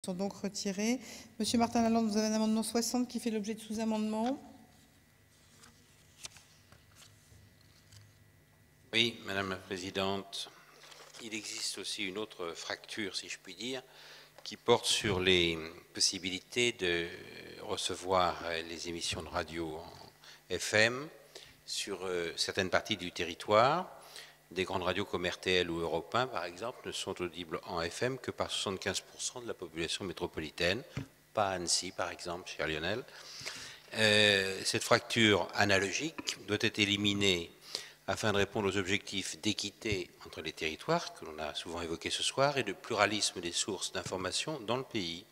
sont donc retirés. Monsieur Martin Lalande, vous avez un amendement 60 qui fait l'objet de sous-amendements. Oui, Madame la Présidente. Il existe aussi une autre fracture, si je puis dire, qui porte sur les possibilités de recevoir les émissions de radio en FM sur certaines parties du territoire. Des grandes radios comme RTL ou Europe 1, par exemple, ne sont audibles en FM que par 75% de la population métropolitaine, pas Annecy, par exemple, cher Lionel. Cette fracture analogique doit être éliminée afin de répondre aux objectifs d'équité entre les territoires, que l'on a souvent évoqués ce soir, et de pluralisme des sources d'information dans le pays.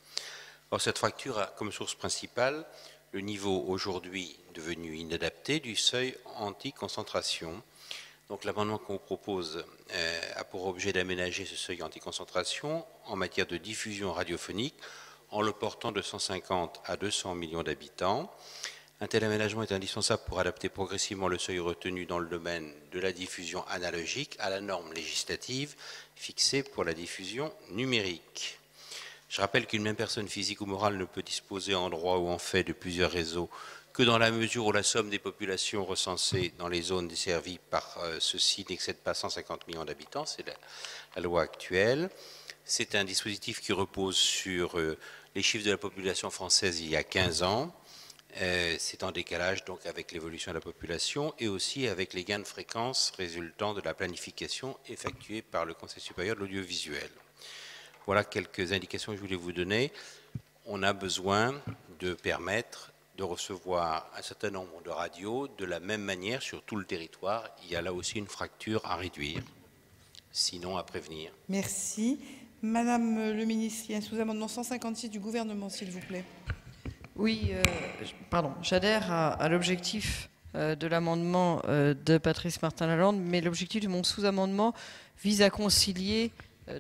Or, cette fracture a comme source principale le niveau aujourd'hui devenu inadapté du seuil anti-concentration. Donc l'amendement qu'on propose a pour objet d'aménager ce seuil anti-concentration en matière de diffusion radiophonique en le portant de 150 à 200 millions d'habitants. Un tel aménagement est indispensable pour adapter progressivement le seuil retenu dans le domaine de la diffusion analogique à la norme législative fixée pour la diffusion numérique. Je rappelle qu'une même personne physique ou morale ne peut disposer en droit ou en fait de plusieurs réseaux que dans la mesure où la somme des populations recensées dans les zones desservies par ceux-ci n'excède pas 150 millions d'habitants, c'est la loi actuelle. C'est un dispositif qui repose sur les chiffres de la population française il y a 15 ans. C'est en décalage donc avec l'évolution de la population et aussi avec les gains de fréquence résultant de la planification effectuée par le Conseil supérieur de l'audiovisuel. Voilà quelques indications que je voulais vous donner. On a besoin de permettre de recevoir un certain nombre de radios de la même manière sur tout le territoire. Il y a là aussi une fracture à réduire, sinon à prévenir. Merci. Madame le ministre, il y a un sous-amendement 156 du gouvernement, s'il vous plaît. Oui, j'adhère à l'objectif de l'amendement de Patrice Martin-Lalande, mais l'objectif de mon sous-amendement vise à concilier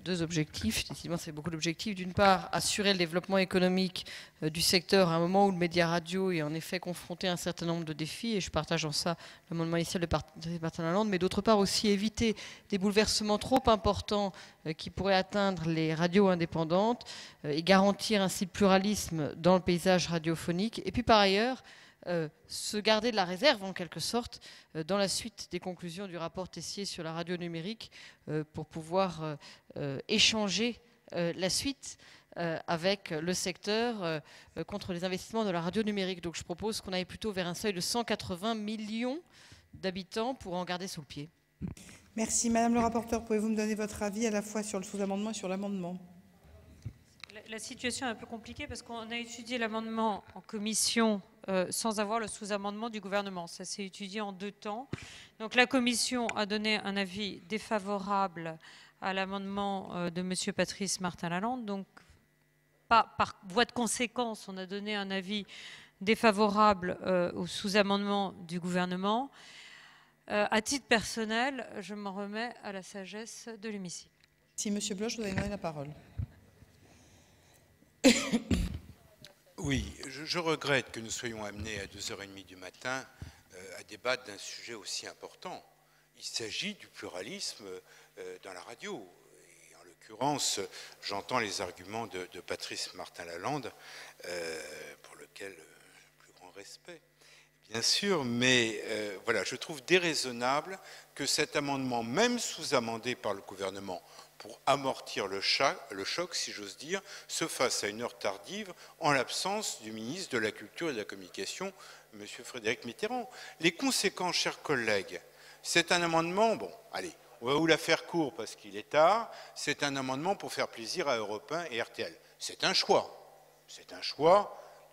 deux objectifs. Effectivement, c'est beaucoup d'objectifs. D'une part, assurer le développement économique du secteur à un moment où le média radio est en effet confronté à un certain nombre de défis, et je partage en ça l'amendement initial de Patrice Martin-Lalande, mais d'autre part aussi éviter des bouleversements trop importants qui pourraient atteindre les radios indépendantes et garantir ainsi le pluralisme dans le paysage radiophonique. Et puis par ailleurs, se garder de la réserve en quelque sorte dans la suite des conclusions du rapport Tessier sur la radio numérique pour pouvoir échanger la suite avec le secteur contre les investissements de la radio numérique. Donc je propose qu'on aille plutôt vers un seuil de 180 millions d'habitants pour en garder sous le pied. Merci. Madame le rapporteur, pouvez-vous me donner votre avis à la fois sur le sous-amendement et sur l'amendement ? La situation est un peu compliquée parce qu'on a étudié l'amendement en commission sans avoir le sous-amendement du gouvernement. Ça s'est étudié en deux temps. Donc la commission a donné un avis défavorable à l'amendement de M. Patrice Martin-Lalande. Donc par voie de conséquence, on a donné un avis défavorable au sous-amendement du gouvernement. À titre personnel, je m'en remets à la sagesse de l'hémicycle. Si M. Bloch, vous avez donné la parole. Oui, je regrette que nous soyons amenés à 2h30 du matin à débattre d'un sujet aussi important. Il s'agit du pluralisme dans la radio. Et en l'occurrence, j'entends les arguments de Patrice Martin-Lalande, pour lequel le plus grand respect, bien sûr, mais voilà, je trouve déraisonnable que cet amendement, même sous-amendé par le gouvernement, pour amortir le choc, si j'ose dire, se fasse à une heure tardive en l'absence du ministre de la Culture et de la Communication, M. Frédéric Mitterrand. Les conséquences, chers collègues, c'est un amendement, bon, allez, on va vous la faire court parce qu'il est tard, c'est un amendement pour faire plaisir à Europe 1 et RTL. C'est un choix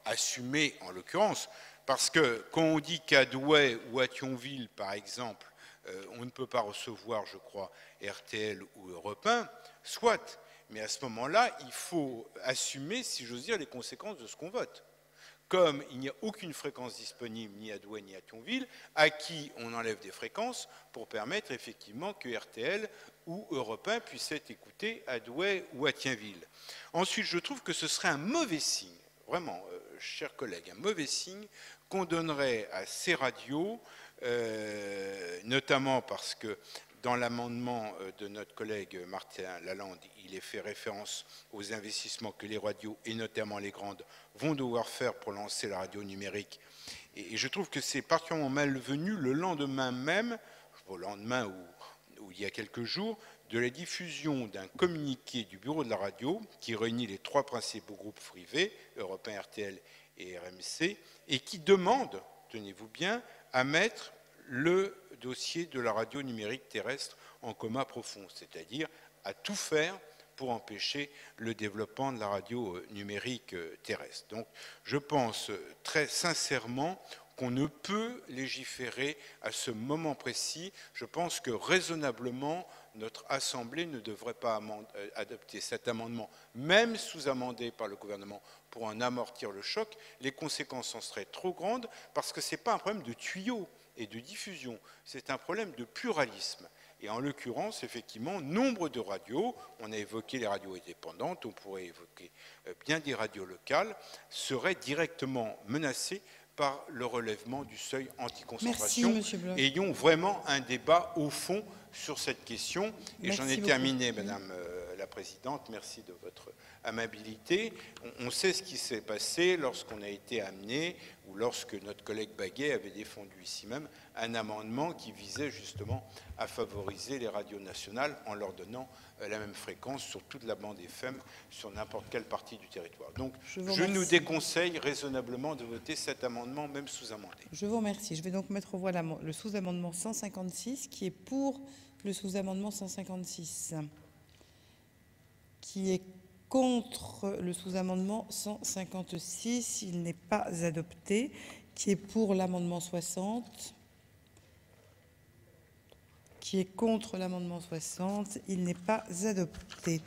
assumé en l'occurrence, parce que quand on dit qu'à Douai ou à Thionville, par exemple, on ne peut pas recevoir, je crois, RTL ou Europe 1, soit, mais à ce moment-là, il faut assumer, si j'ose dire, les conséquences de ce qu'on vote. Comme il n'y a aucune fréquence disponible ni à Douai ni à Thionville, à qui on enlève des fréquences pour permettre effectivement que RTL ou Europe 1 puissent être écoutés à Douai ou à Thionville. Ensuite, je trouve que ce serait un mauvais signe, vraiment, chers collègues, un mauvais signe qu'on donnerait à ces radios, notamment parce que dans l'amendement de notre collègue Martin Lalande, il est fait référence aux investissements que les radios, et notamment les grandes, vont devoir faire pour lancer la radio numérique. Et je trouve que c'est particulièrement malvenu le lendemain même, au lendemain ou il y a quelques jours, de la diffusion d'un communiqué du bureau de la radio qui réunit les 3 principaux groupes privés, Europe 1, RTL et RMC, et qui demande, tenez-vous bien, à mettre le dossier de la radio numérique terrestre en coma profond, c'est-à-dire à tout faire pour empêcher le développement de la radio numérique terrestre. Donc je pense très sincèrement qu'on ne peut légiférer à ce moment précis. Je pense que raisonnablement, notre Assemblée ne devrait pas adopter cet amendement, même sous-amendé par le gouvernement, pour en amortir le choc. Les conséquences en seraient trop grandes, parce que ce n'est pas un problème de tuyaux et de diffusion, c'est un problème de pluralisme. Et en l'occurrence, effectivement, nombre de radios, on a évoqué les radios indépendantes, on pourrait évoquer bien des radios locales, seraient directement menacées par le relèvement du seuil anticoncentration. Merci, M. Bloch. Ayons vraiment un débat au fond sur cette question. Et j'en ai terminé, Madame la Présidente, merci de votre amabilité. On sait ce qui s'est passé lorsqu'on a été amené, ou lorsque notre collègue Baguet avait défendu ici même, un amendement qui visait justement à favoriser les radios nationales en leur donnant la même fréquence sur toute la bande FM, sur n'importe quelle partie du territoire. Donc, je nous déconseille raisonnablement de voter cet amendement, même sous-amendé. Je vous remercie. Je vais donc mettre au voie le sous-amendement 156, qui est pour le sous-amendement 156. Qui est contre le sous-amendement 156, il n'est pas adopté. Qui est pour l'amendement 60? Qui est contre l'amendement 60? Il n'est pas adopté.